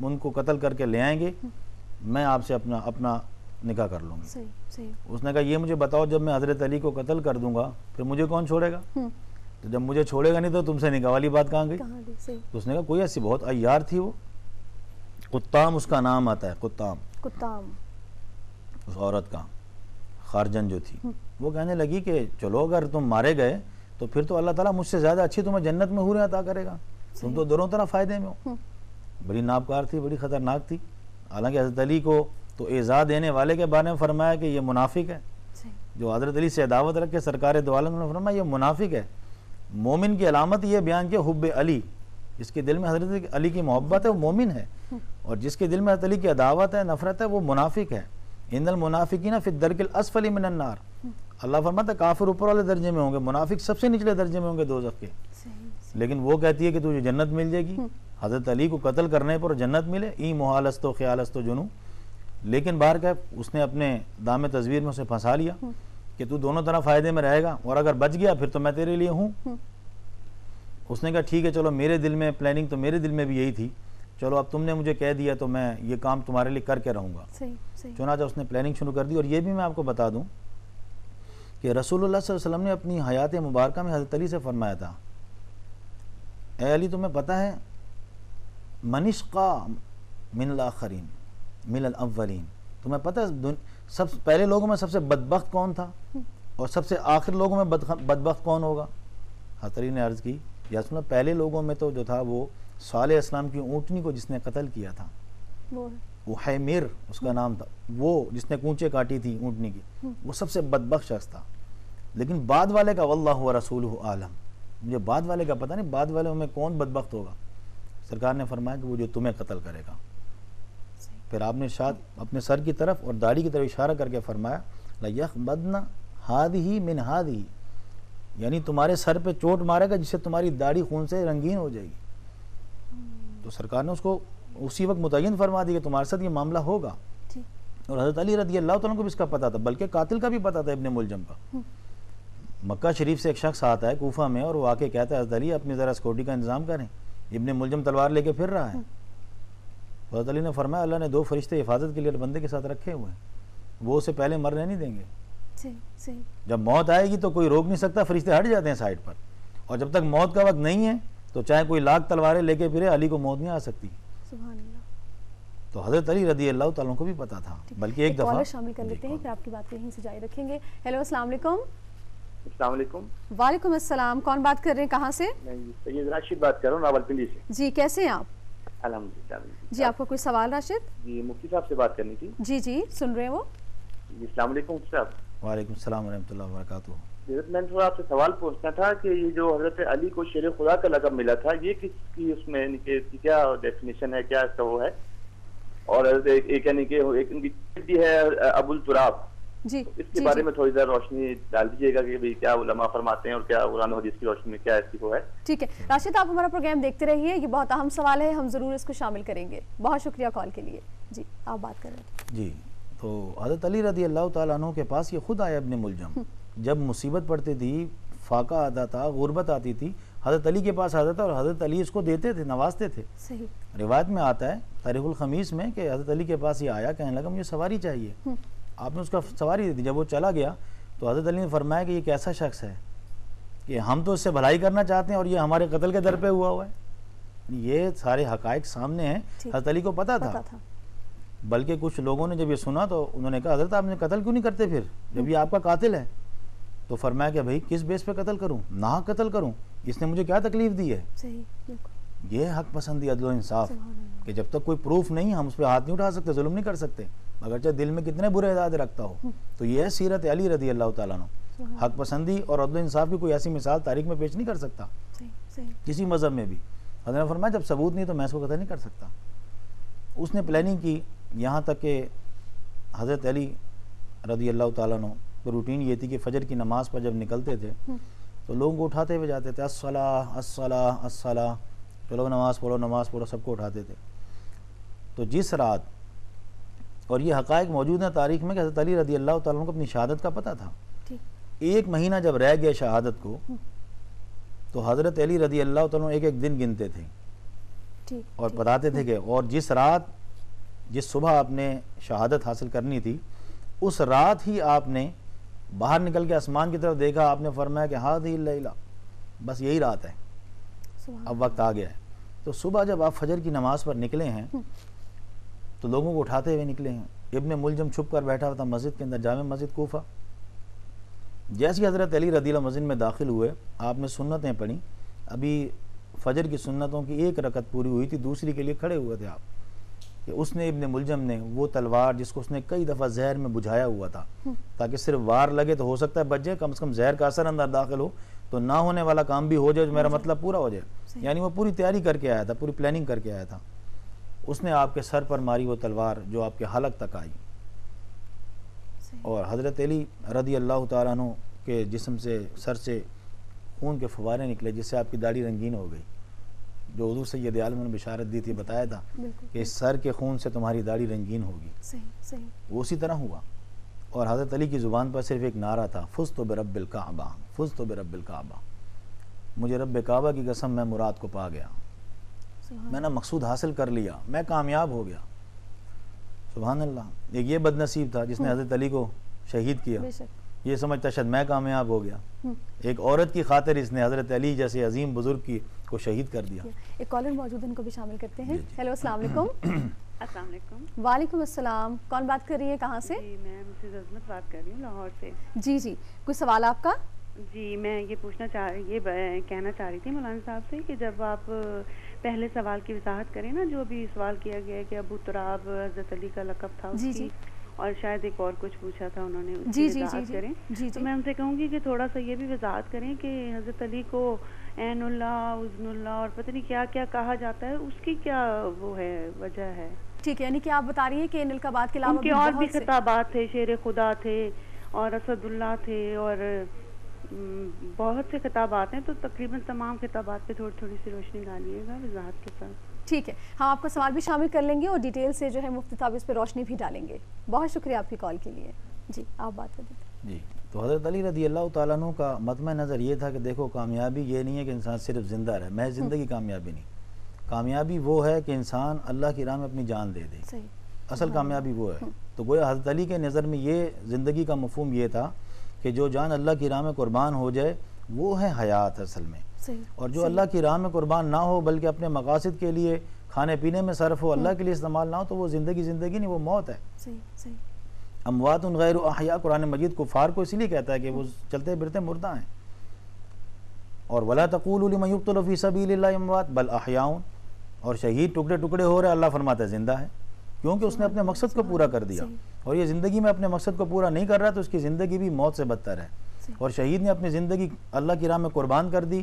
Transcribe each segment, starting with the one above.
ان کو قتل کر کے لے آئیں گے میں آپ سے اپنا نکاح کر لوں گی. صحیح. اس نے کہا یہ مجھے بتاؤ جب میں حضرت علی کو قتل کر دوں گا پھر مجھے کون چھوڑے گا؟ تو جب مجھے چھوڑے گا نہیں تو تم سے نکاح والی بات کہاں گئی؟ تو اس نے کہا کوئی ایسی بہت عیار تھی وہ قطام اس کا نام آتا ہے، قطام اس عورت کا، خارجن جو تھی. وہ کہنے لگی کہ چلو اگر تم مارے گئے تو پھر تو اللہ تعالیٰ مجھ سے زیادہ اچھی تمہیں جنت میں حوریں عطا کرے گا، تم تو دونوں طرح فائدے میں ہو. بڑی نابکار تھی، بڑی خطرناک تھی. حالانکہ حضرت علی کو تو ایذا دینے والے کے بارے میں فرمایا کہ یہ منافق ہے، جو حضرت علی سے عداوت رکھ کے سرکار دو عالم نے فرمایا یہ منافق ہے. مومن کی علامت یہ بیان کیا حب علی، جس کے دل میں حضرت علی کی محبت ہے وہ مومن ہے، اور جس کے دل میں حضرت علی کی عداوت ہے، نفرت ہے، وہ منافق ہے. ان المنافقین فی الدرک الاسفل من النار. اللہ فرماتا ہے کافر اوپر والے درجے میں ہوں گے، منافق سب سے نچلے درجے میں ہوں گے دوزخ کے. لیکن وہ کہتی ہے کہ تجھے جنت مل جائے گی. حضرت علی کو قتل کرنے پر جنت ملے، ای محالست و خیالست و جنو. لیکن باہر کا اس نے اپنے دام تزویر میں اسے پھنسا لیا کہ تو دونوں طرح فائدے میں رہے گا، اور اگر بچ گیا پھر تو میں تیرے لیے ہوں. اس نے کہا ٹھیک ہے چلو، میرے دل میں پلاننگ تو میرے دل میں بھی یہی تھی، چلو اب تم نے مجھے کہہ دیا تو میں یہ کام تمہارے لیے کر کے رہوں گا. چنانچہ اس نے پلاننگ شروع کر دی. اور یہ بھی میں آپ کو بتا دوں کہ رسول اللہ صلی اللہ علیہ وسلم نے اپنی حیات مبارکہ میں حضرت علی سے فرمایا تھا اے علی تمہیں پتہ ہے منشقا من الاخرین من الاولین، تمہیں پتہ ہے سب پہلے لوگوں میں سب سے بدبخت کون تھا اور سب سے آخر لوگوں میں بدبخت کون ہوگا؟ حضرت علی نے عرض کی یا سنو پہلے لوگوں میں تو جو تھا وہ صالح اسلام کی اونٹنی کو جس نے قتل کیا تھا، وہ حیمیر اس کا نام تھا، وہ جس نے کونچے کاٹی تھی اونٹنی کی، وہ سب سے بدبخت شخص تھا. لیکن بعد والے کا واللہ ورسولہ عالم، مجھے بعد والے کا پتہ نہیں بعد والے میں کون بدبخت ہوگا. سرکار نے فرمایا کہ وہ جو تمہیں قتل کرے گا. پھر آپ نے اپنے سر کی طرف اور داڑھی کی طرف اشارہ کر کے فرمایا لَيَخْبَدْنَ هَذِهِ مِنْ هَذِهِ، یعنی تمہارے سر پہ چوٹ مارے گا جس سے تمہاری داڑھی خون سے رنگین ہو جائے گی. تو سرکار نے اس کو اسی وقت متعین فرما دی کہ تمہارے ساتھ یہ معاملہ ہوگا. اور حضرت علی رضی اللہ تعالیٰ کو بھی اس کا پتہ تھا، بلکہ قاتل کا بھی پتہ تھا ابن ملجم کا. مکہ شریف سے ایک شخص آتا ہے کوفہ میں اور وہ آ کے کہتا ہے حضرت علی اپنی ذرا سیکورٹی کا انتظام کریں، ابن ملجم تلوار لے کے پھر رہا ہے. حضرت علی نے فرمایا اللہ نے 2 فرشتے حفاظت کے لیے بندے کے ساتھ رکھے ہوئے ہیں، وہ اسے پہلے مرنے نہیں دیں گے. جب موت آئے گی تو کوئی روک نہیں سکتا، فرشتے ہٹ جاتے ہیں سائڈ پر، اور جب تک موت کا وقت نہیں ہے تو چاہے کوئی لاکھ تلواریں لے کے پھرے علی کو موت نہیں آ سکتی. سبحان اللہ. تو حضرت علی رضی اللہ تعالیٰ کو بھی پتا تھا. بلکہ ایک دفعہ شامل کر لیتے ہیں کہ آپ کی بات یہیں سے جاری رکھیں گے. ہیلو السلام علیکم. السلام علیکم. وعلیکم السلام. کون بات کر رہے ہیں، کہاں سے؟ میں سید راشد بات کر رہا ہوں راولپنڈی سے. جی کیسے ہیں آپ؟ الحمدللہ. جی آپ کو کوئی سوال راشد؟ جی مفتی صاحب سے بات کرنی تھی. جی سن رہے ہیں وہ. جی السلام علیکم مفتی صاحب. وعلیکم السلام ورحمۃ اللہ وبرکاتہ. میں نے تھوڑا آپ سے سوال پوچھنا تھا کہ یہ جو حضرت علی کو شیر خدا کا لقب ملا تھا یہ کس کی اس میں کیا ڈیفینیشن ہے، کیا اس کا وہ ہے؟ اور ایک یعنی کہ ایک ان کی ہے ابو التراب، جی اس کے بارے میں تھوڑی ذرا روشنی ڈال دیجیے گا کہ کیا علماء فرماتے ہیں اور کیا قرآن و حدیث کی روشنی میں کیا اس کی وہ ہے. ٹھیک ہے راشد، آپ ہمارا پروگرام دیکھتے رہیے، یہ بہت اہم سوال ہے، ہم ضرور اس کو شامل کریں گے. بہت شکریہ کال کے لیے. جی آپ بات کر رہے ہیں. جی تو حضرت علی رضی اللہ تعالیٰ عنہ کے پاس یہ خود آیا ابن ملجم، جب مصیبت پڑتی تھی، فاقہ آتا تھا، غربت آتی تھی، حضرت علی کے پاس آتا تھا اور حضرت علی اس کو دیتے تھے، نوازتے تھے. صحیح. روایت میں آتا ہے تاریخ الخمیس میں کہ حضرت علی کے پاس یہ آیا، کہنے لگا مجھے سواری چاہیے. آپ نے اس کا سواری دے دی. جب وہ چلا گیا تو حضرت علی نے فرمایا کہ یہ کیسا شخص ہے کہ ہم تو اس سے بھلائی کرنا چاہتے ہیں اور یہ ہمارے قتل کے در پہ ہوا ہے. یہ سارے حقائق سامنے ہیں، حضرت علی کو پتہ تھا. بلکہ کچھ لوگوں نے جب یہ سنا تو انہوں نے کہا حضرت آپ نے قتل کیوں نہیں کرتے پھر جب یہ آپ کا قاتل ہے؟ تو فرمایا کہ بھائی کس بیس پہ قتل کروں، نہ قتل کروں، اس نے مجھے کیا تکلیف دی ہے. یہ حق پسندی، عدل و انصاف، کہ جب تک کوئی پروف نہیں ہم اس پہ ہاتھ نہیں اٹھا سکتے، ظلم نہیں کر سکتے، اگرچہ دل میں کتنے برے ارادے رکھتا ہو. تو یہ ہے سیرت علی رضی اللہ تعالیٰ عنہ. حق پسندی اور عدل و انصاف کی کوئی ایسی مثال تاریخ میں پیش نہیں کر سکتا کسی مذہب میں بھی. حضرت نے فرمایا جب ثبوت نہیں تو میں اس کو قتل نہیں کر سکتا. اس نے پلاننگ کی، یہاں تک کہ حضرت علی رضی اللہ تعالیٰ عنہ تو روٹین یہ تھی کہ فجر کی نماز پر جب نکلتے تھے تو لوگوں کو اٹھاتے ہوئے جاتے تھے، الصلاۃ الصلاۃ الصلاۃ، چلو نماز پڑھو، سب کو اٹھاتے تھے. تو جس رات، اور یہ حقائق موجود ہیں تاریخ میں کہ حضرت علی رضی اللہ تعالیٰ عنہ کو اپنی شہادت کا پتہ تھا. 1 مہینہ جب رہ گیا شہادت کو تو حضرت علی رضی اللہ تعالیٰ عنہ ایک دن گنتے تھے اور بتاتے تھے کہ اور جس صبح آپ نے شہادت حاصل کرنی تھی اس رات ہی آپ نے باہر نکل کے آسمان کی طرف دیکھا, آپ نے فرمایا کہ ہاذی اللیلہ, بس یہی رات ہے, اب وقت آ گیا ہے. تو صبح جب آپ فجر کی نماز پر نکلے ہیں تو لوگوں کو اٹھاتے ہوئے نکلے ہیں. ابن ملجم چھپ کر بیٹھا ہوا تھا مسجد کے اندر, جامع مسجد کوفہ. جیسی حضرت علی رضی اللہ مسجد میں داخل ہوئے, آپ نے سنتیں پڑھیں. ابھی فجر کی سنتوں کی ایک رکعت پوری ہوئی تھی, دوسری کے لیے کھڑے ہوئے تھے آپ, کہ اس نے ابن ملجم نے وہ تلوار جس کو اس نے کئی دفعہ زہر میں بجھایا ہوا تھا تاکہ صرف وار لگے تو ہو سکتا ہے بچ جائے, کم سے کم زہر کا اثر اندر داخل ہو تو نہ ہونے والا کام بھی ہو جائے, میرا مطلب پورا ہو جائے. یعنی وہ پوری تیاری کر کے آیا تھا, پوری پلاننگ کر کے آیا تھا. اس نے آپ کے سر پر ماری وہ تلوار جو آپ کے حلق تک آئی, اور حضرت علی رضی اللہ تعالیٰ عنہ کے جسم سے, سر سے خون کے فوارے نکلے جس سے آپ کی داڑھی رنگین ہو گئی. جو حضور سید عالم نے بشارت دی تھی, بتایا تھا کہ اس سر کے خون سے تمہاری داڑھی رنگین ہوگی, وہ اسی طرح ہوا. اور حضرت علی کی زبان پر صرف ایک نعرہ تھا, فزت برب الکعبہ, فزت برب الکعبہ, مجھے رب کعبہ کی قسم میں مراد کو پا گیا, میں نے مقصود حاصل کر لیا, میں کامیاب ہو گیا. سبحان اللہ. ایک یہ بد نصیب تھا جس نے حضرت علی کو شہید کیا, یہ سمجھتا شاید میں کامیاب ہو گیا. ایک عورت کی خاطر اس نے حضرت علی جیسے عظیم بزرگ کی کو شہید کر دیا. ایک کالر موجود ہے, ان کو بھی شامل کرتے ہیں. ہیلو, السلام علیکم. السلام علیکم. وعلیکم السلام. کون بات کر رہی ہے, کہاں سے؟ جی میں مسز عظمت بات کر رہی ہوں, لاہور سے. جی جی, کوئی سوال آپ کا؟ جی میں یہ کہنا چاہ رہی تھی مولانا صاحب سے کہ جب آپ پہلے سوال کی وضاحت کریں نا, جو بھی سوال کیا گیا ہے کہ ابو تراب حضرت علی کا لقب تھا اس کی, اور شاید ایک اور کچھ پوچھا تھا انہوں نے, وضاحت کریں. تو میں ان سے کہوں گی کہ تھوڑا سا یہ بھی وضاحت کریں کہ حضرت علی کو عین اللہ, اذن اللہ اور پتہ نہیں کیا کیا کہا جاتا ہے, اس کی کیا وہ ہے, وجہ ہے؟ ٹھیک ہے, یعنی کہ آپ بتا رہی ہیں کہ ان القابات کے علاوہ ان کے اور بھی خطابات تھے, شیر خدا تھے اور اسد اللہ تھے اور بہت سے خطابات ہیں, تو تقریباً تمام خطابات پہ تھوڑی سی روشنی ڈالیے گا وضاحت کے ساتھ. ٹھیک ہے, ہم آپ کا سوال بھی شامل کر لیں گے اور ڈیٹیل سے جو ہے مفتی صاحب اس پہ روشنی بھی ڈالیں گے. بہت شکریہ آپ کی کال کے لیے. جی آپ بات کر دیتے. جی, تو حضرت علی رضی اللہ تعالیٰ عنہ کا مطمع نظر یہ تھا کہ دیکھو کامیابی یہ نہیں ہے کہ انسان صرف زندہ رہے, محض زندگی کامیابی نہیں, کامیابی وہ ہے کہ انسان اللہ کی راہ میں اپنی جان دے دے, اصل کامیابی وہ ہے. تو گویا حضرت علی کے نظر میں یہ زندگی کا مفہوم یہ تھا کہ جو جان اللہ کی راہ میں قربان ہو جائے وہ ہے حیات اصل میں, اور جو اللہ کی راہ میں قربان نہ ہو بلکہ اپنے مقاصد کے لیے کھانے پینے میں صرف ہو, اللہ کے لیے استعمال نہ ہو, تو وہ زندگی نہیں, وہ موت ہے. اموات غیر احیاء, قرآن مجید کفار کو اسی لیے کہتا ہے کہ وہ چلتے پھرتے مردہ ہیں. اور ولا تقولوا لمن يقتل في سبيل الله اموات بل احیاء, اور شہید ٹکڑے ٹکڑے ہو رہے, اللہ فرماتا ہے زندہ ہے, کیونکہ اس نے اپنے مقصد کو پورا کر دیا. اور یہ زندگی میں اپنے مقصد کو پورا نہیں کر رہا تو اس کی زندگی بھی موت سے بدتر ہے. اور شہید نے اپنی زندگی اللہ کی راہ میں قربان کر دی,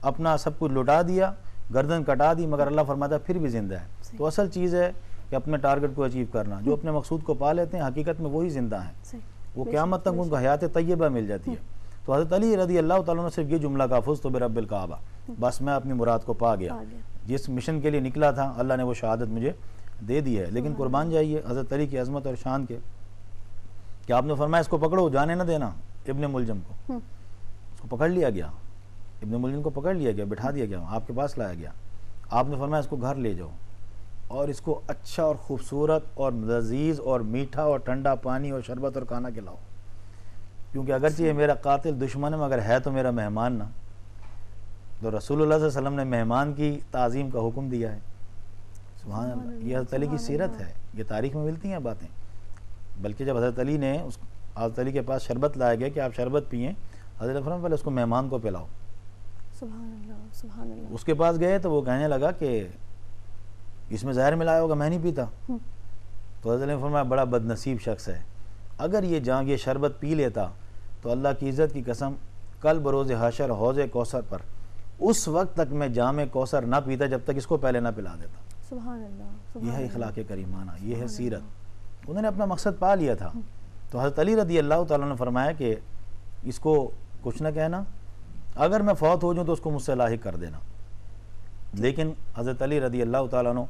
اپنا سب کچھ لٹا دیا, گردن کٹا دی, مگر اللہ فرماتا ہے پھر بھی زندہ ہے. تو اصل چیز ہے کہ اپنے ٹارگٹ کو اچیو کرنا. جو اپنے مقصود کو پا لیتے ہیں حقیقت میں وہی زندہ ہیں, وہ قیامت تک ان کو حیات طیبہ مل جاتی ہے. تو حضرت علی رضی اللہ تعالیٰ نے صرف یہ جملہ کہا, فزت برب الکعبہ, بس میں اپنی مراد کو پا گیا. جس مشن کے لیے نکلا تھا اللہ نے وہ شہادت مجھے دے دی ہے. لیکن قربان جائیے حضرت علی کی عظمت اور شان کے, کہ آپ نے فرمایا اس کو پکڑو, جانے نہ دینا ابن ملجم کو. اس کو پکڑ لیا گیا, ابن ملجم کو پکڑ لیا گیا, بٹھا دیا گیا, آپ کے پاس لایا گیا. آپ نے فرمایا اس کو گھر لے جاؤ اور اس کو اچھا اور خوبصورت اور لذیذ اور میٹھا اور ٹھنڈا پانی اور شربت اور کھانا کھلاؤ, کیونکہ اگرچہ یہ میرا قاتل دشمن ہے مگر ہے تو میرا مہمان نا. تو رسول اللہ صلی اللہ علیہ وسلم نے مہمان کی تعظیم کا حکم دیا ہے. سبحان اللہ, یہ حضرت علی کی سیرت ہے, یہ تاریخ میں ملتی ہیں باتیں. بلکہ جب حضرت علی نے حضرت علی کے پاس شربت لایا گیا کہ آپ شربت پئیں, حضرت فرمایا پہلے اس کو مہمان کو پلاؤ. سبحان اللہ, سبحان اللہ. اس کے پاس گئے تو وہ کہنے لگا کہ اس میں زہر ملایا ہوگا, میں نہیں پیتا. تو حضرت علی نے فرمایا بڑا بد نصیب شخص ہے, اگر یہ شربت پی لیتا تو اللہ کی عزت کی قسم کل بروز حشر حوض کوثر پر اس وقت تک میں جام کوثر نہ پیتا جب تک اس کو پہلے نہ پلا دیتا. سبحان اللہ. یہ ہے اخلاق کریمانہ, یہ ہے سیرت. انہوں نے اپنا مقصد پا لیا تھا. تو حضرت علی رضی اللہ تعالیٰ نے فرمایا کہ اس کو کچھ نہ کہنا, اگر میں فوت ہو جاؤں تو اس کو مجھ سے لاحق کر دینا. لیکن حضرت علی رضی اللہ تعالیٰ عنہ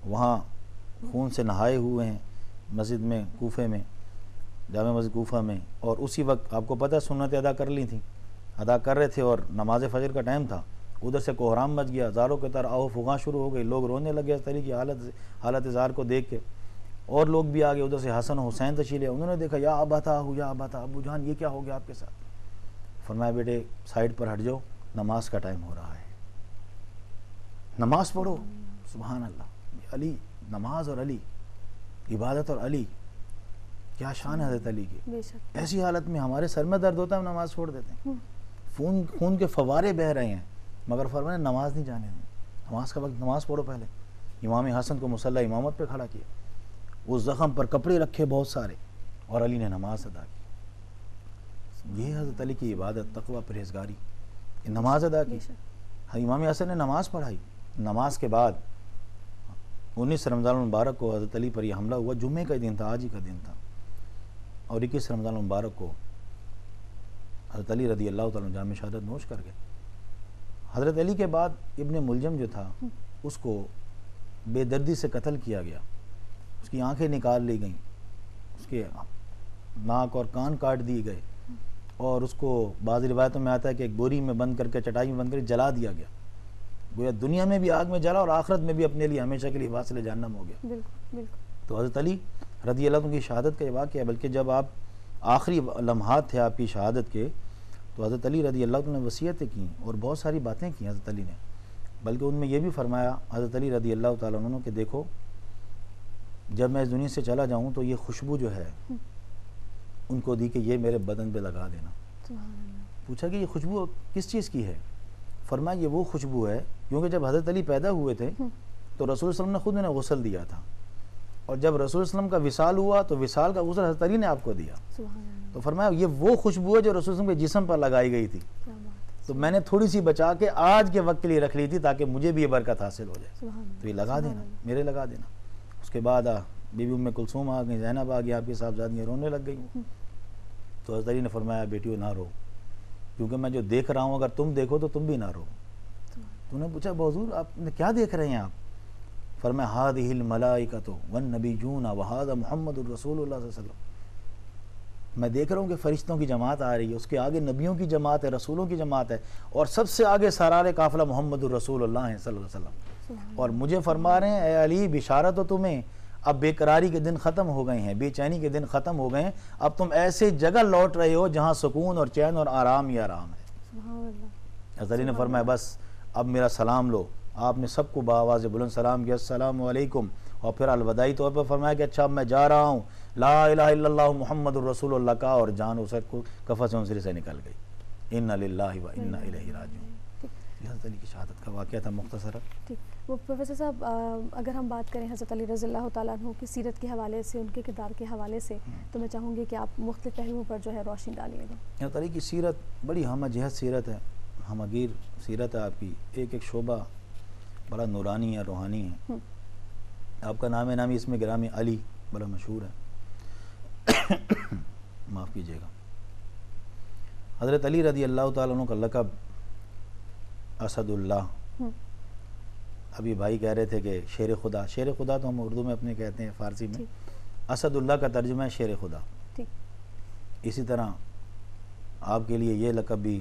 وہاں خون سے نہائے ہوئے ہیں مسجد میں, کوفے میں, جامع مسجد کوفہ میں, اور اسی وقت آپ کو پتہ سنتیں ادا کر لی تھیں, ادا کر رہے تھے, اور نماز فجر کا ٹائم تھا, ادھر سے کوہرام مچ گیا، زاروں کے تر آہو فغاں شروع ہو گئی، لوگ رونے لگے حضرت علی کی حالت زار کو دیکھ کے، اور لوگ بھی آگے، ادھر سے حسن و حسین تشریف لے، انہوں نے دیکھا یا اباتا ہو یا اباتا، ابو جان یہ کیا ہو گیا آپ کے ساتھ؟ فرمایا بیٹے سائیڈ پر ہٹ جاؤ، نماز کا ٹائم ہو رہا ہے، نماز پڑھو۔ سبحان اللہ، علی، نماز اور علی، عبادت اور علی، کیا شان ہے حضرت علی کی۔ ایسی حالت میں ہمارے سر میں درد ہوتا ہے، ہم نماز چھوڑ دیتے ہیں، خون کے فوارے بہہ رہے ہیں، مگر فرمایا نماز نہیں جانے دیں، نماز کا وقت، نماز پڑھو پہلے۔ امام حسن کو مصلی امامت پہ کھڑا کیا، اس زخم پر کپڑے رکھے بہت سارے، اور علی نے نماز ادا کی۔ یہ حضرت علی کی عبادت، تقوی، پرہیزگاری، نماز ادا کی۔ امام حسن نے نماز پڑھائی، نماز کے بعد 19 رمضان المبارک کو حضرت علی پر یہ حملہ ہوا، جمعے کا دن تھا، آج ہی کا دن تھا، اور 21 رمضان المبارک کو حضرت علی رضی اللہ تعالیٰ جام شہادت نوش کر گئے۔ حضرت علی کے بعد ابن ملجم جو تھا اس کو بے دردی سے قتل کیا گیا، اس کی آنکھیں نکال لی گئیں، اس کے ناک اور کان کاٹ دیے گئے، اور اس کو بعض روایتوں میں آتا ہے کہ ایک بوری میں بند کر کے، چٹائی میں بند کر کے جلا دیا گیا، گویا دنیا میں بھی آگ میں جلا اور آخرت میں بھی اپنے لیے ہمیشہ کے لیے واصل جہنم ہو گیا۔ تو حضرت علی رضی اللہ عنہ کی شہادت کا یہ واقعہ ہے، بلکہ جب آپ آخری لمحات تھے آپ کی شہادت کے، تو حضرت علی رضی اللہ عنہ نے وصیتیں کی اور بہت ساری باتیں کی حضرت علی نے، بلکہ ان میں یہ بھی فرمایا حضرت علی رضی اللہ تعالیٰ عنہ کہ دیکھو جب میں اس دنیا سے چلا جاؤں تو یہ خوشبو جو ہے ان کو دی کہ یہ میرے بدن پہ لگا دینا۔ پوچھا کہ یہ خوشبو کس چیز کی ہے؟ فرمایا یہ وہ خوشبو ہے کیونکہ جب حضرت علی پیدا ہوئے تھے تو رسول صلی اللہ علیہ وسلم نے خود انہیں غسل دیا تھا، اور جب رسول صلی اللہ علیہ وسلم کا وصال ہوا تو وصال کا غسل حضرت علی نے آپ کو دیا۔ تو فرمایا یہ وہ خوشبو ہے جو رسول صلی اللہ علیہ وسلم کے جسم پر لگائی گئی تی، تو میں نے تھوڑی سی بچا کے آج کے وقت کے لیے رکھ لی تھی تاکہ مجھے بھی یہ برکت حاصل ہو جائے، تو یہ لگا دینا، میرے لگا دینا۔ اس کے بعد بی بی ام کلثوم آ گئی، زینب آ گئی، آپ کی صاحبزادیاں رونے لگ گئی، تو حضرت علی نے فرمایا بیٹیو نہ رو، کیونکہ میں جو دیکھ رہا ہوں اگر تم دیکھو تو تم بھی نہ رو۔ تو انہوں نے پوچھا حضور آپ نے کیا دیکھ رہے ہیں آپ؟ فرمایا ہذہ الملائکۃ والنبیون وہذا محمد الرسول اللہ صلی اللہ علیہ وسلم، میں دیکھ رہا ہوں کہ فرشتوں کی جماعت آ رہی ہے، اس کے آگے نبیوں کی جماعت ہے، رسولوں کی جماعت ہے، اور سب سے آگے سرار قافلہ محمد الرسول اللہ ہیں صلی اللہ علیہ وسلم، اور مجھے فرما رہے ہیں اے علی بشارت ہو تمہیں، اب بے قراری کے دن ختم ہو گئے ہیں، بے چینی کے دن ختم ہو گئے ہیں، اب تم ایسے جگہ لوٹ رہے ہو جہاں سکون اور چین اور آرام ہی آرام ہے۔ حضرت علی نے فرمایا بس اب میرا سلام لو۔ آپ نے سب کو بآواز بلند سلام کیا، السلام علیکم، اور پھر الوداعی طور پر فرمایا کہ اچھا اب میں جا رہا ہوں، لا الہ الا اللہ محمد الرسول اللہ کا، اور جان اسے کفن سے انسری سے نکل گئی۔ انا للہ و انا الیہ راجعون۔ یہ حضرت علی کی شہادت کا واقعہ تھا مختصرا۔ ٹھیک، وہ پروفیسر صاحب اگر ہم بات کریں حضرت علی رضی اللہ تعالیٰ عنہ کی سیرت کے حوالے سے، ان کے کردار کے حوالے سے، تو میں چاہوں گی کہ آپ مختلف پہلوؤں پر جو ہے روشنی ڈالیے گا۔ حضرت علی کی سیرت بڑی ہمہ جہت سیرت ہے، ہمہ گیر سیرت ہے آپ کی، ایک ایک شعبہ بڑا نورانی ہے، روحانی ہے۔ آپ کا نام نامی اس میں گرامی علی بڑا مشہور ہے، معاف کیجیے گا۔ حضرت علی رضی اللہ تعالیٰ عنہ کا لقب اسد اللہ، ابھی بھائی کہہ رہے تھے کہ شیر خدا، شیر خدا تو ہم اردو میں اپنے کہتے ہیں، فارسی میں اسد اللہ کا ترجمہ ہے شیر خدا۔ اسی طرح آپ کے لیے یہ لقب بھی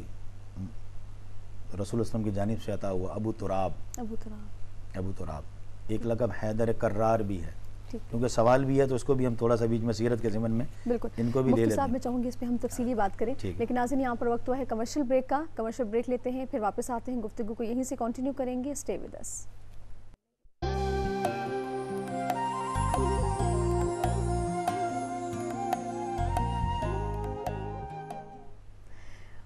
رسول اللہ صلی اللہ علیہ وسلم کی جانب سے عطا ہوا، ابو تراب۔ ابو تراب ایک لقب حیدر کرار بھی ہے، کیونکہ سوال بھی ہے تو اس کو بھی ہم تھوڑا سا بیچ میں سیرت کے ضمن میں ان کو بھی لے لیتے ہیں۔ میں چاہوں گی اس پہ ہم تفصیلی بات کریں، لیکن ناظرین یہاں پر وقت ہوا ہے کمرشل بریک کا، کمرشل بریک لیتے ہیں، پھر واپس آتے ہیں، گفتگو کو یہیں سے کنٹینیو کریں گے، stay with us.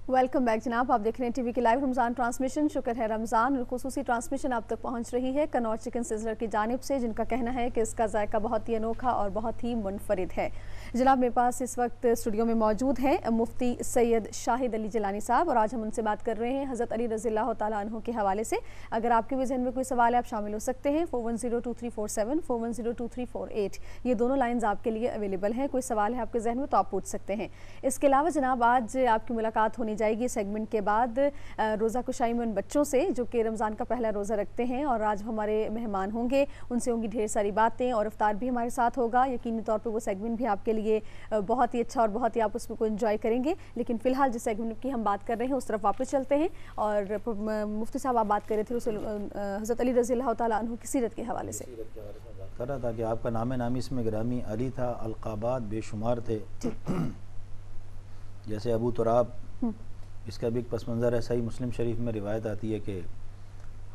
Welcome back جناب، آپ دیکھ رہے ہیں ٹی وی کی لائیو رمضان ٹرانسمیشن۔ شکر ہے رمضان اور خصوصی ٹرانسمیشن آپ تک پہنچ رہی ہے کنوج چکن سزلر کی جانب سے، جن کا کہنا ہے کہ اس کا ذائقہ بہت ہی انوکھا اور بہت ہی منفرد ہے۔ جناب میرے پاس اس وقت اسٹوڈیو میں موجود ہیں مفتی سید شاہد علی جیلانی صاحب، اور آج ہم ان سے بات کر رہے ہیں حضرت علی رضی اللہ تعالیٰ عنہ کے حوالے سے۔ اگر آپ کے بھی ذہن میں کوئی سوال ہے آپ شامل ہو سکتے ہیں، 41023474 41023448 یہ دونوں لائنز آپ کے لیے اویلیبل ہیں، کوئی سوال ہے آپ کے ذہن میں تو آپ پوچھ سکتے ہیں۔ اس کے علاوہ جناب آج آپ کی ملاقات ہونے جائے گی سیگمنٹ کے بعد روزہ کشائی میں ان بچوں سے جو کہ رمضان کا پہلا روزہ رکھتے ہیں اور آج ہمارے مہمان ہوں گے، ان سے ہوں گی ڈھیر ساری باتیں اور افطار بھی ہمارے ساتھ ہوگا. یقینی طور پہ وہ سیگمنٹ بھی آپ کے لیے بہت ہی اچھا اور بہت ہی آپ اس کو انجوائے کریں گے. لیکن فی الحال جس سیگمنٹ کی ہم بات کر رہے ہیں اس طرف واپس چلتے ہیں. اور مفتی صاحب آپ بات کر رہے تھے حضرت علی رضی اللہ تعالیٰ عنہ کی سیرت کے حوالے سے. کر رہا تھا کہ آپ کا نام نامی اس میں گرامی علی تھا، القابات بے شمار تھے. جیسے ابو تراب، اس کا بھی ایک پس منظر ہے. صحیح مسلم شریف میں روایت آتی ہے کہ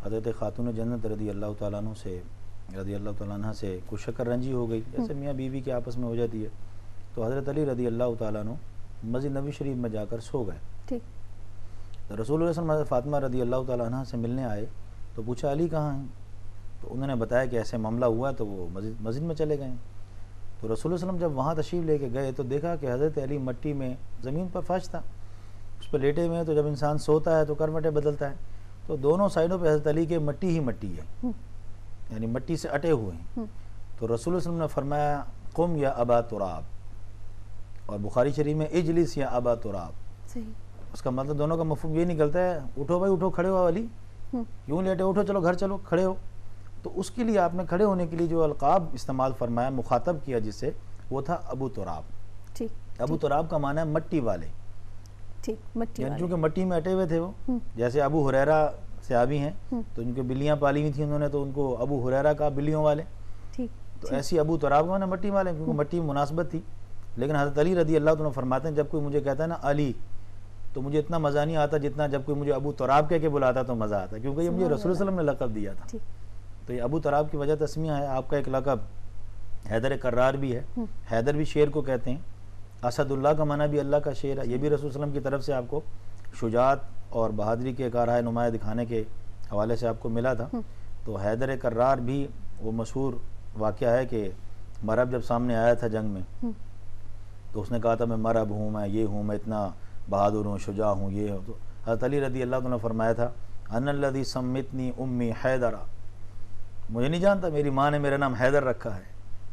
حضرت خاتون جنت رضی اللہ تعالیٰ عنہ سے کچھ شکر رنجی ہو گئی، جیسے میاں بیوی کے آپس میں ہو جاتی ہے. تو حضرت علی رضی اللہ تعالیٰ عنہ مسجد نبی شریف میں جا کر سو گئے. رسول اللہ صلی اللہ علیہ وسلم فاطمہ رضی اللہ تعالیٰ عنہ سے ملنے آئے تو پوچھا علی کہاں ہیں؟ تو انہوں نے بتایا کہ ایسے معاملہ ہوا تو وہ مسجد میں چلے گئے. تو رسول اللہ صلی اللہ علیہ وسلم جب وہاں تشریف لے کے گئے تو دیکھا کہ حضرت علی مٹی میں زمین پر فرش تھا، اس پہ لیٹے ہوئے ہیں. تو جب انسان سوتا ہے تو کروٹیں بدلتا ہے، تو دونوں سائڈوں پہ حضرت علی کے مٹی ہی مٹی ہے، یعنی مٹی سے اٹے ہوئے ہیں. تو رسول اللہ صلی اللہ علیہ وسلم نے فرمایا قم یا ابا تراب، اور بخاری شریف میں اجلس یا ابا تراب. اس کا مطلب دونوں کا مفہوم یہ نکلتا ہے اٹھو بھائی اٹھو، کھڑے ہو علی، کیوں لیٹے، اٹھو چلو گھر چلو، کھڑے ہو. تو اس کے لیے آپ نے کھڑے ہونے کے لیے جو القاب استعمال فرمایا، مخاطب کیا جس سے، وہ تھا ابو تراب. ابو تراب کا معنی ہے مٹی والے، یعنی چونکہ مٹی میں اٹے ہوئے تھے وہ. جیسے ابو ہریرہ صحابی ہیں تو ان کے بلیاں پالی ہوئی تھیں انہوں نے، تو ان کو ابو ہریرہ کہا، بلیوں والے. تو ایسی ابو تراب کا معنی مٹی والے، کیونکہ مٹی میں مناسبت تھی. لیکن حضرت علی رضی اللہ عنہ فرماتے ہیں جب کوئی مجھے کہتا ہے نا علی، تو مجھے اتنا مزہ نہیں آتا جتنا جب کوئی مجھے ابو تراب کہہ کے بلاتا تو مزہ آتا، کیونکہ یہ مجھے رسول اللہ صلی اللہ علیہ وسلم نے لقب دیا تھا. تو یہ ابو تراب کی وجہ تسمیہ ہے. آپ کا ایک لقب حیدر کرار بھی ہے. حیدر بھی شیر کو کہتے ہیں. اسد اللہ کا معنی بھی اللہ کا شیر ہے. یہ بھی رسول صلی اللہ علیہ وسلم کی طرف سے آپ کو شجاعت اور بہادری کے کارہائے نمایاں دکھانے کے حوالے سے آپ کو ملا تھا. تو حیدر کرار بھی وہ مشہور واقعہ ہے کہ مرب جب سامنے آیا تھا جنگ میں تو اس نے کہا تھا میں مرب ہوں، میں یہ ہوں، میں اتنا بہادر ہوں، شجاع ہوں، یہ ہوں. تو حضرت علی رضی اللہ عنہ نے فرمایا تھا ان الذی سمتنی امی حیدرا، مجھے نہیں جانتا میری ماں نے میرا نام حیدر رکھا ہے.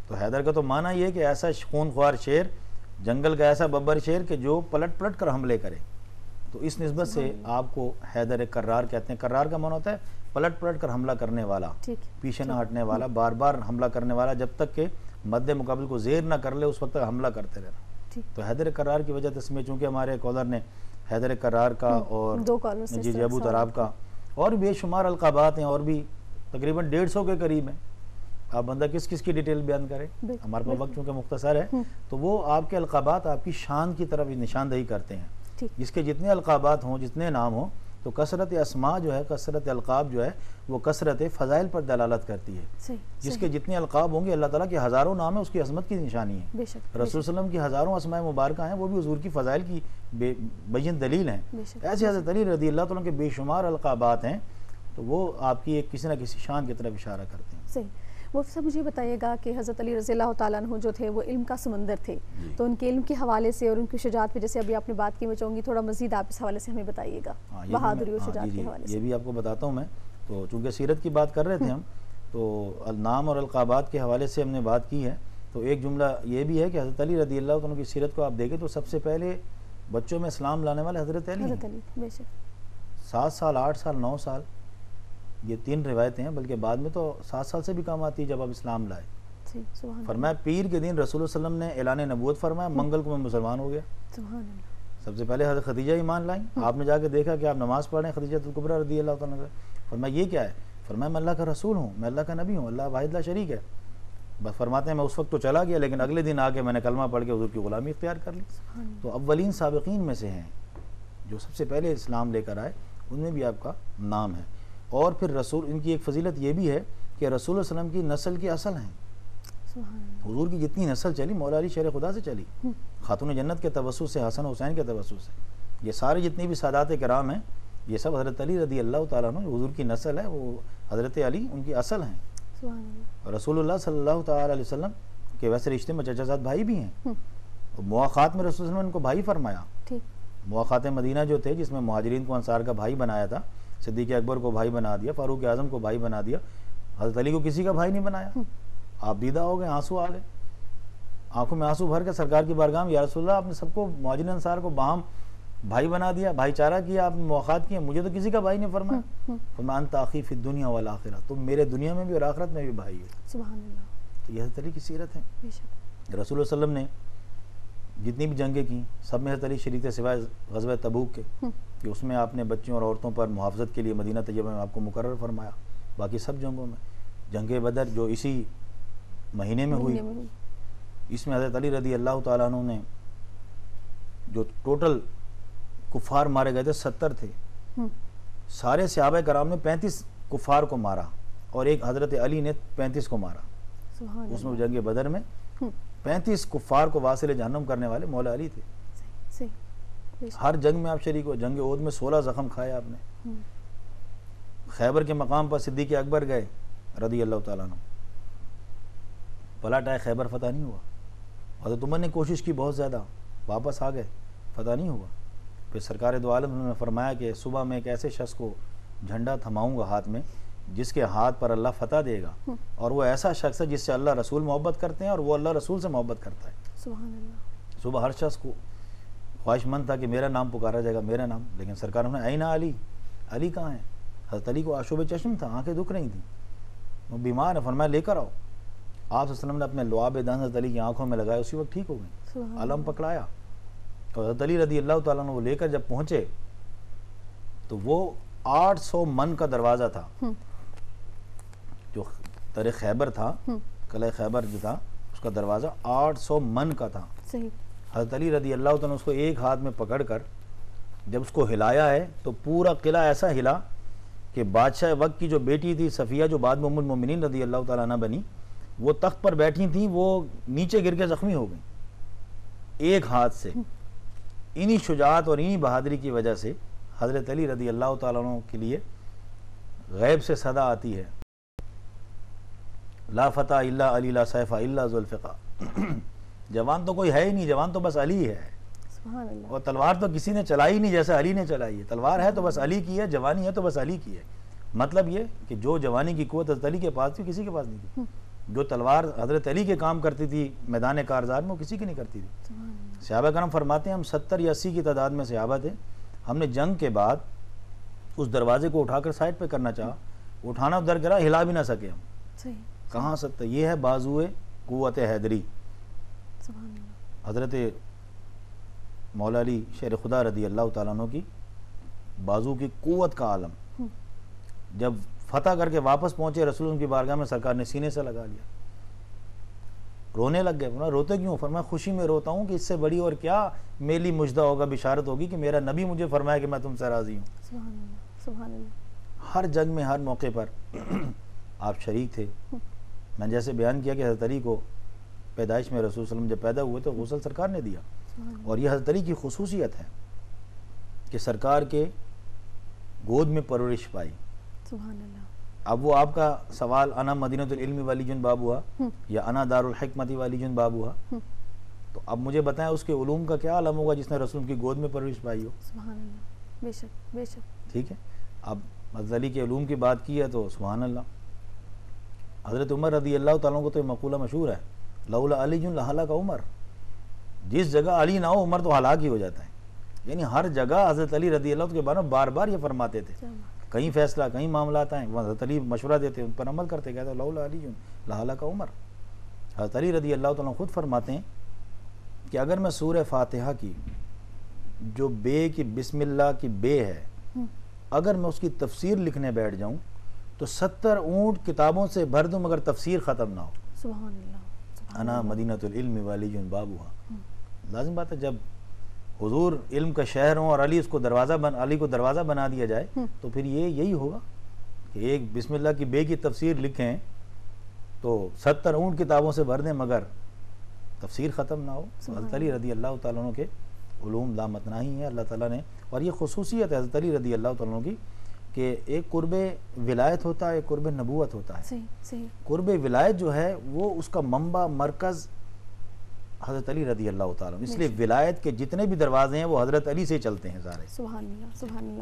تو حیدر کا تو معنی یہ کہ ایسا خون خوار شیر، جنگل کا ایسا ببر شیر کہ جو پلٹ پلٹ کر حملے کرے. تو اس نسبت سے آپ کو حیدر کرار کہتے ہیں. کرار کا معنی ہوتا ہے پلٹ پلٹ کر حملہ کرنے والا، پیچھے نہ ہٹنے والا، بار بار حملہ کرنے والا، جب تک کہ مد مقابل کو زیر نہ کر لے اس وقت تک حملہ کرتے رہنا. تو حیدر کرار کی وجہ تسمیہ، چونکہ ہمارے کالر نے حیدر کرار کا اور جی ابو تراب کا اور بے شمار القابات ہیں، اور بھی تقریباً 150 کے قریب ہیں. آپ بندہ کس کس کی ڈیٹیل بیان کرے، ہمارے پاس وقت چونکہ مختصر ہے. تو وہ آپ کے القابات آپ کی شان کی طرف نشاندہی کرتے ہیں. جس کے جتنے القابات ہوں، جتنے نام ہوں، تو کثرت اسماء جو ہے، کثرت القاب جو ہے، وہ کثرت فضائل پر دلالت کرتی ہے. جس کے جتنے القاب ہوں گے، اللہ تعالیٰ کے ہزاروں نام ہیں، اس کی عظمت کی نشانی ہے. رسول صلی اللہ علیہ وسلم کی ہزاروں اسماء مبارکہ ہیں، وہ بھی حضور کی فضائل کی بین دلیل ہیں. ایسے حضرت علی رضی اللہ تعالیٰ کے بے شمار القابات ہیں، تو وہ آپ کی ایک کسی نہ کسی شان کی طرف اشارہ کرتے ہیں. صحیح. مفتی صاحب مجھے بتائیے گا کہ حضرت علی رضی اللہ تعالیٰ عنہ جو تھے وہ علم کا سمندر تھے. تو ان کے علم کے حوالے سے اور ان کی شجاعت پہ جیسے ابھی آپ نے بات کی، میں چاہوں گی تھوڑا مزید آپ اس حوالے سے ہمیں بتائیے گا، بہادری اور شجاعت کے حوالے سے. یہ بھی آپ کو بتاتا ہوں میں. تو چونکہ سیرت کی بات کر رہے تھے ہم، تو نام اور القابات کے حوالے سے ہم نے بات کی ہے. تو ایک جملہ یہ بھی ہے کہ حضرت علی رضی اللہ عنہ کی سیرت کو آپ دیکھیں تو سب سے پہلے بچوں میں اسلام لانے والے حضرت علی ہیں. 7 سال، 8 سال، 9 سال، یہ 3 روایتیں ہیں. بلکہ بعد میں تو 7 سال سے بھی کم آتی ہے جب آپ اسلام لائے. فرمایا پیر کے دن رسول اللہ علیہ وسلم نے اعلان نبوت فرمایا، منگل کو میں مسلمان ہو گیا. سب سے پہلے حضرت خدیجہ ایمان لائیں. آپ نے جا کے دیکھا کہ آپ نماز پڑھ رہے ہیں خدیجہ الکبریٰ رضی اللہ تعالیٰ عنہ. فرمایا یہ کیا ہے؟ فرمایا میں اللہ کا رسول ہوں، میں اللہ کا نبی ہوں، اللہ واحد لا شریک ہے. بس فرماتے ہیں میں اس وقت تو چلا گیا، لیکن اگلے دن آ کے میں نے کلمہ پڑھ کے حضور کی غلامی اختیار کر لی. تو اولین سابقین میں سے ہیں جو سب سے پہلے اسلام لے کر آئے، ان میں بھی آپ کا نام ہے. اور پھر رسول، ان کی ایک فضیلت یہ بھی ہے کہ رسول اللہ علیہ وسلم کی نسل کی اصل ہیں. حضور کی جتنی نسل چلی مولا علی شیر خدا سے چلی، خاتون جنت کے توسط سے، حسن حسین کے توسط سے، یہ سارے جتنے بھی سادات کرام ہیں یہ سب حضرت علی رضی اللہ تعالیٰ عنہ حضور کی نسل ہے. وہ حضرت علی ان کی اصل ہیں. رسول اللہ صلی اللہ تعالیٰ علیہ وسلم کے ویسے رشتے میں چچا زاد بھائی بھی ہیں. مواخات میں رسول اللہ نے ان کو بھائی فرمایا. مواخات مدینہ جو تھے، جس میں مہاجرین کو انصار کا بھائی بنایا تھا، صدیق اکبر کو بھائی بنا دیا، فاروق اعظم کو بھائی بنا دیا، حضرت علی کو کسی کا بھائی نہیں بنایا. آپ دیدہ ہو گئے، آنسو آ گئے، آنکھوں میں آنسو بھر کے سرکار کی بارگاہ میں یا رسول اللہ آپ نے سب کو مہاجرین انصار کو باہم بھائی بنا دیا, بھائی چارہ کیا, آپ نے مواخات کیے. مجھے تو کسی کا بھائی نہیں فرمایا. فرمایا انت اخی فی الدنیا والآخرہ, تم میرے دنیا میں بھی اور آخرت میں بھی بھائی ہو. سبحان اللہ. تو یہ حضرت علی کی سیرت ہے. بے شک. رسول اللہ صلی اللہ علیہ وسلم نے جتنی بھی جنگیں کی سب میں حضرت علی شریک تھے سوائے غزوہ تبوک کے, کہ اس میں آپ نے بچوں اور عورتوں پر محافظت کے لیے مدینہ طیبہ میں آپ کو مقرر فرمایا. باقی سب جنگوں میں, جنگ بدر جو اسی مہینے میں ہوئی, اس میں حضرت علی رضی اللہ تعالیٰ عنہ نے جو ٹوٹل کفار مارے گئے تھے 70 تھے. سارے صحابہ کرام نے 35 کفار کو مارا اور ایک حضرت علی نے 35 کو مارا. اس میں جنگ بدر میں 35 کفار کو واصل جہنم کرنے والے مولا علی تھے. ہر جنگ میں آپ شریک ہو. جنگ احد میں 16 زخم کھائے آپ نے. خیبر کے مقام پر صدیق اکبر گئے رضی اللہ تعالیٰ عنہ, پلٹ آئے, خیبر فتح نہیں ہوا. حضرت عمر نے کوشش کی بہت زیادہ, واپس آ گئے, فتح نہیں ہوا. پھر سرکار دو عالم نے فرمایا کہ صبح میں ایک ایسے شخص کو جھنڈا تھماؤں گا ہاتھ میں جس کے ہاتھ پر اللہ فتح دے گا, اور وہ ایسا شخص ہے جس سے اللہ رسول محبت کرتے ہیں اور وہ اللہ رسول سے محبت کرتا ہے. سبحان اللہ. صبح ہر شخص کو خواہش مند تھا کہ میرا نام پکارا جائے گا, میرا نام. لیکن سرکار نے اینہ علی, علی کہاں ہے؟ حضرت علی کو آشوب چشم تھا, آنکھیں دکھ رہی تھیں, وہ بیمار ہے. فرمایا لے کر آؤ. آپ صلی اللہ علیہ وسلم نے اپنے لعاب دان حضرت علی کی آنکھوں میں لگایا, اسی وقت ٹھیک ہو گئی. علم پکڑایا. تو حضرت علی رضی اللہ تعالیٰ عنہ وہ لے کر جب پہنچے تو وہ 800 من کا دروازہ تھا جو در خیبر تھا, قلعہ خیبر جو تھا اس کا دروازہ 800 من کا تھا. حضرت علی رضی اللہ تعالیٰ عنہ اس کو ایک ہاتھ میں پکڑ کر جب اس کو ہلایا ہے تو پورا قلعہ ایسا ہلا کہ بادشاہ وقت کی جو بیٹی تھی صفیہ, جو بعد میں ام المومنین رضی اللہ تعالیٰ عنہ بنی, وہ تخت پر بیٹھی تھیں, وہ نیچے گر کے زخمی ہو گئیں ایک ہاتھ سے. انہی شجاعت اور انہی بہادری کی وجہ سے حضرت علی رضی اللہ تعالیٰ عنہ کے لیے غیب سے صدا آتی ہے, لا فتح الا علی لا سیف الا ذو الفقار. جوان تو کوئی ہے ہی نہیں, جوان تو بس علی ہے. سبحان اللہ. اور تلوار تو کسی نے چلائی نہیں جیسے علی نے چلائی ہے. تلوار ہے تو بس علی کی ہے, جوانی ہے تو بس علی کی ہے. مطلب یہ کہ جو جوانی کی قوت حضرت علی کے پاس تھی کسی کے پاس نہیں تھی. جو تلوار حضرت علی کے کام کرتی تھی میدان کارزار میں, وہ کسی کی نہیں کرتی تھی. صحابہ کرام فرماتے ہیں ہم 70 یا 80 کی تعداد میں صحابہ تھے. ہم نے جنگ کے بعد اس دروازے کو اٹھا کر سائڈ پہ کرنا چاہا, اٹھانا در گرا, ہلا بھی نہ سکے ہم. کہاں سکتا. یہ ہے بازوئے قوت حیدری. حضرت مولا علی شیر خدا رضی اللہ تعالیٰ عنہ کی بازو کی قوت کا عالم. جب فتح کر کے واپس پہنچے رسول اللہ کی بارگاہ میں, سرکار نے سینے سے لگا لیا, رونے لگ گئے. فرمایا روتے کیوں؟ فرمایا خوشی میں روتا ہوں کہ اس سے بڑی اور کیا میلی مجدہ ہوگا, بشارت ہوگی کہ میرا نبی مجھے فرمایا کہ میں تم سے راضی ہوں. سبحان اللہ. سبحان اللہ. ہر جنگ میں ہر موقع پر آپ شریک تھے. میں جیسے بیان کیا کہ حضرت علی کو پیدائش میں رسول صلی اللہ علیہ وسلم جب پیدا ہوئے تو غسل سرکار نے دیا, اور یہ حضرت علی کی خصوصیت ہے کہ سرکار کے گود میں پرورش پائی. سبحان اللہ. اب وہ آپ کا سوال انا مدینۃ العلم والی جن باب ہوا یا انا دار الحکمتی والی جن باب ہوا, تو اب مجھے بتائیں اس کے علوم کا کیا عالم ہوگا جس نے رسول کی گود میں پرورش پائی ہو. سبحان اللہ. بے شک بے شک. ٹھیک ہے. اب حضرت علی کے علوم کی بات کی ہے تو سبحان اللہ. حضرت عمر رضی اللہ تعالیٰ کو تو یہ مقولہ مشہور ہے, لولا علی لہلک عمر. جس جگہ علی نہ ہو عمر تو ہلاک ہی ہو جاتا ہے. یعنی ہر جگہ حضرت علی رضی اللہ کے بارے میں بار بار یہ فرماتے تھے. کہیں فیصلہ, کہیں معاملات آئیں, حضرت علی مشورہ دیتے, ان پر عمل کرتے, کہتے لولا علی لہلک عمر. حضرت علی رضی اللہ تعالیٰ خود فرماتے ہیں کہ اگر میں سورہ فاتحہ کی جو بے کی بسم اللہ کی بے ہے, اگر میں اس کی تفسیر لکھنے بیٹھ جاؤں تو 70 اونٹ کتابوں سے بھر دوں مگر تفسیر ختم نہ ہو. سبحان اللہ. انا مدینۃ العلم والی بابھا. لازم بات ہے جب حضور علم کا شہر ہوں اور علی کو دروازہ بنا دیا جائے تو پھر یہی ہوگا کہ ایک بسم اللہ کی بے کی تفسیر لکھیں تو 70 اونٹ کتابوں سے بھر دیں مگر تفسیر ختم نہ ہو. حضرت علی رضی اللہ تعالیٰ عنہ کے علوم لامتناہی ہیں اللہ تعالیٰ نے, اور یہ خصوصیت ہے حضرت علی رضی اللہ تعالیٰ عنہ کی کہ ایک قرب ولایت ہوتا ہے, ایک قرب نبوت ہوتا ہے. صحیح. قرب ولایت جو ہے وہ اس کا منبع مرکز حضرت علی رضی اللہ تعالیٰ عنہ, اس لیے ولایت کے جتنے بھی دروازے ہیں وہ حضرت علی سے چلتے ہیں سارے. سبحان اللہ. سبحان اللہ.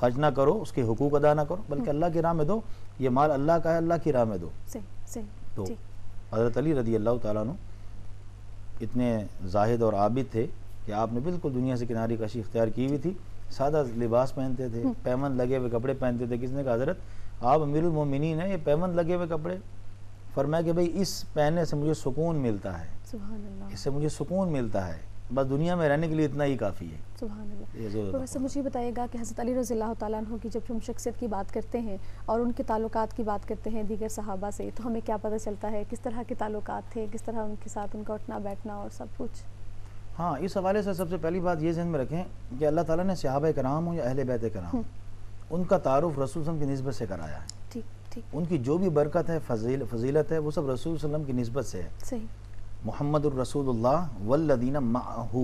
خرچ نہ کرو، اس کے حقوق ادا نہ کرو، بلکہ اللہ کی راہ میں دو، یہ مال اللہ کا ہے، اللہ کی راہ میں دو۔ تو حضرت علی رضی اللہ تعالیٰ عنہ اتنے زاہد اور عابد تھے کہ آپ نے بالکل دنیا سے کناری کشی اختیار کی ہوئی تھی، سادہ لباس پہنتے تھے، پیمند لگے ہوئے کپڑے پہنتے تھے۔ کس نے کہا حضرت آپ امیر المومنین ہیں، یہ پیمند لگے ہوئے کپڑے؟ فرمایا کہ بھئی اس پہننے سے مجھے سکون ملتا ہے، سبحان اللہ، اس سے مجھے سکون ملتا ہے، بس دنیا میں رہنے کے لیے اتنا ہی کافی ہے۔ سبحان اللہ۔ پروفیسر مجھے بتائیے گا کہ حضرت علی رضی اللہ تعالیٰ عنہ کی جب ہم شخصیت کی بات کرتے ہیں اور ان کے تعلقات کی بات کرتے ہیں دیگر صحابہ سے، تو ہمیں کیا پتہ چلتا ہے کس طرح کے تعلقات تھے، کس طرح ان کے ساتھ ان کا اٹھنا بیٹھنا اور سب کچھ؟ ہاں، اس حوالے سے سب سے پہلی بات یہ ذہن میں رکھیں کہ اللہ تعالیٰ نے صحابہ کرام ہوں یا اہل بیت کرام، ان کا تعارف رسول صلی اللہ علیہ وسلم کی نسبت سے کرایا ہے۔ ان کی جو بھی برکت ہے، فضیلت ہے، وہ سب رسول صلی اللہ علیہ وسلم کی نسبت سے ہے۔ صحیح۔ محمد الرسول اللہ والذین معہ،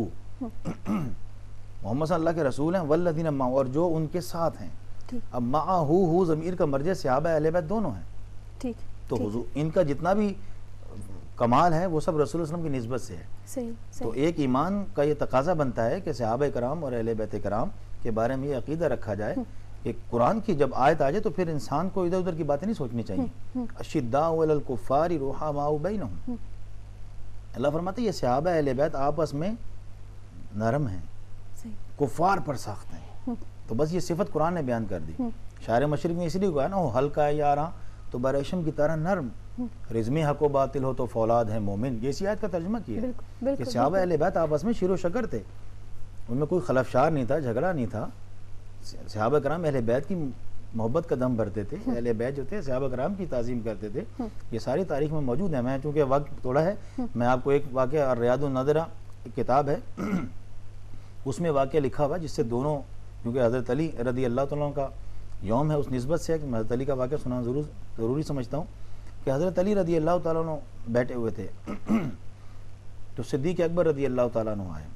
محمد صلی اللہ کے رسول ہیں، والذین معہ، اور جو ان کے ساتھ ہیں۔ اب معہ ضمیر کا مرجع صحابہ اہل بیت دونوں ہیں، تو حضور ان کا جتنا بھی کمال ہے وہ سب رسول اللہ علیہ وسلم کی نسبت سے ہے۔ تو ایک ایمان کا یہ تقاضا بنتا ہے کہ صحابہ کرام اور اہل بیت کرام کے بارے میں یہ عقیدہ رکھا جائے کہ قرآن کی جب آیت آ جائے تو پھر انسان کو ادھر ادھر کی باتیں نہیں سوچنی چاہیے۔ اشداء علی الکفار رحماء بینہم، اللہ فرماتے ہیں یہ صحابہ اہل بیت آپس میں نرم ہیں، کفار پر سخت ہیں۔ تو بس یہ صفت قرآن نے بیان کر دی۔ شاعر مشرق نے اس لیے کہا نا، وہ ہلکا ہے یاراں تو بریشم کی طرح نرم، رزمی حق و باطل ہو تو فولاد ہے مومن۔ یہ اسی آیت کا ترجمہ کیا ہے کہ صحابہ اہل بیت آپس میں شیر و شکر تھے، ان میں کوئی خلفشار نہیں تھا، جھگڑا نہیں تھا۔ صحابہ کرام اہل بیت کی محبت کا دم بھرتے تھے، اہل بیت جو تھے صحابہ کرام کی تعظیم کرتے تھے۔ یہ ساری تاریخ میں موجود ہے۔ میں چونکہ وقت تھوڑا ہے، میں آپ کو ایک واقعہ، ریاض النظرہ کتاب ہے، اس میں واقعہ لکھا ہوا جس سے دونوں، کیونکہ حضرت علی رضی اللہ تعالیٰ کا یوم ہے، اس نسبت سے ہے کہ میں حضرت علی کا واقعہ سنانا ضروری سمجھتا ہوں کہ حضرت علی رضی اللہ تعالیٰ عنہ بیٹھے ہوئے تھے تو صدیق اکبر رضی اللہ تعالیٰ عنہ آئے۔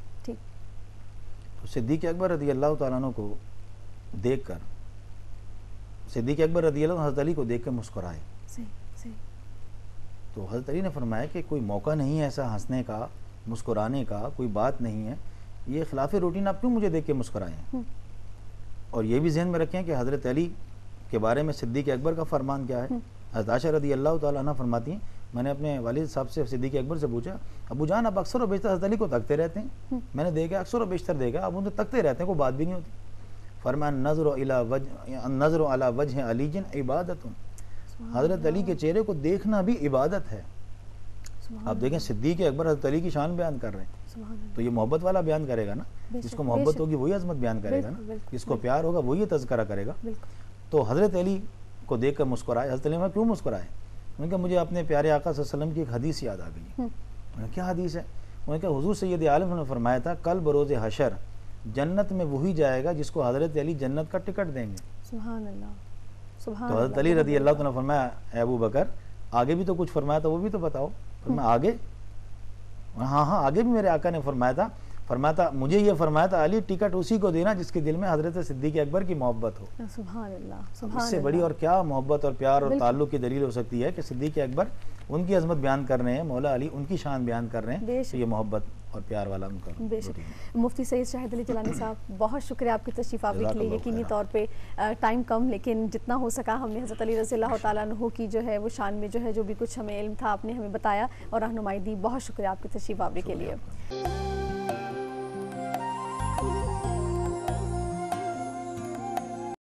تو صدیق اکبر رضی اللہ تعالیٰ عنہ کو دیکھ کر، صدیق اکبر رضی اللہ عنہ حضرت علی کو دیکھ کر مسکرائے۔ تو حضرت علی نے فرمایا کہ کوئی موقع نہیں ہے ایسا ہنسنے کا، مسکرانے کا، کوئی بات نہیں ہے، یہ خلاف روٹین آپ کیوں مجھے دیکھ کے مسکرائے ہیں؟ اور یہ بھی ذہن میں رکھیں کہ حضرت علی کے بارے میں صدیق اکبر کا فرمان کیا ہے۔ حضرت عائشہ رضی اللہ تعالیٰ عنہ فرماتی ہیں، میں نے اپنے والد صاحب سے صدیق اکبر سے پوچھا، ابو جان آپ اکثر و بیشتر حضرت علی کو تکتے رہتے ہیں؟ میں نے دیکھا اکثر و بیشتر دیکھا آپ ان کو تکتے رہتے ہیں، کوئی بات بھی نہیں ہوتی۔ فرمایا النظر علی وجہ علی عبادت، حضرت علی کے چہرے کو دیکھنا بھی عبادت ہے۔ آپ دیکھیں صدیق اکبر حضرت علی کی شان بیان کر رہے ہیں، تو یہ محبت والا بیان کرے گا نا، جس کو محبت ہوگی وہی عظمت بیان کرے گا نا، جس کو پیار ہوگا وہی تذکرہ کرے گا۔ تو حضرت علی کو دیکھ کر مسکرائے۔ حضرت علی میں کیوں مسکرائے؟ انہوں نے کہا مجھے اپنے پیارے آقا صلی اللہ علیہ وسلم کی ایک حدیث یاد آ گئی۔ انہوں نے کیا حدیث ہے؟ انہوں نے کہا حضور سید عالم نے فرمایا تھا کل بروز حشر جنت میں وہی جائے گا جس کو حضرت علی جنت کا ٹکٹ دیں گے۔ سبحان اللہ، سبحان تو حضرت علی رضی اللہ عنہ نے فرمایا اے ابو بکر آگے بھی تو کچھ فرمایا تھا، وہ بھی تو بتاؤ۔ فرمایا آگے؟ ہاں آگے بھی میرے آقا نے فرمایا تھا مجھے یہ فرمایا تھا علی ٹکٹ اسی کو دینا جس کے دل میں حضرت صدیق اکبر کی محبت ہو۔ سبحان اللہ، اس سے بڑی اور کیا محبت اور پیار اور تعلق کی دلیل ہو سکتی ہے کہ صدیق اکبر ان کی عظمت بیان کر رہے ہیں، مولا علی ان کی شان بیان کر رہے ہیں، تو یہ محبت اور پیار والا ان کا۔ بے شک۔ مفتی سید شاہد علی جیلانی صاحب بہت شکریہ آپ کی تشریف آوری کے لیے۔ یقینی طور پہ ٹائم کم، لیکن جتنا ہو سکا ہم نے حضرت علی رضی اللہ تعالیٰ عنہ کی جو ہے وہ شان میں جو ہے جو بھی کچھ ہمیں علم تھا آپ نے ہمیں بتایا اور رہنمائی دی۔ بہت شکریہ آپ کی تشریف آوری کے لیے۔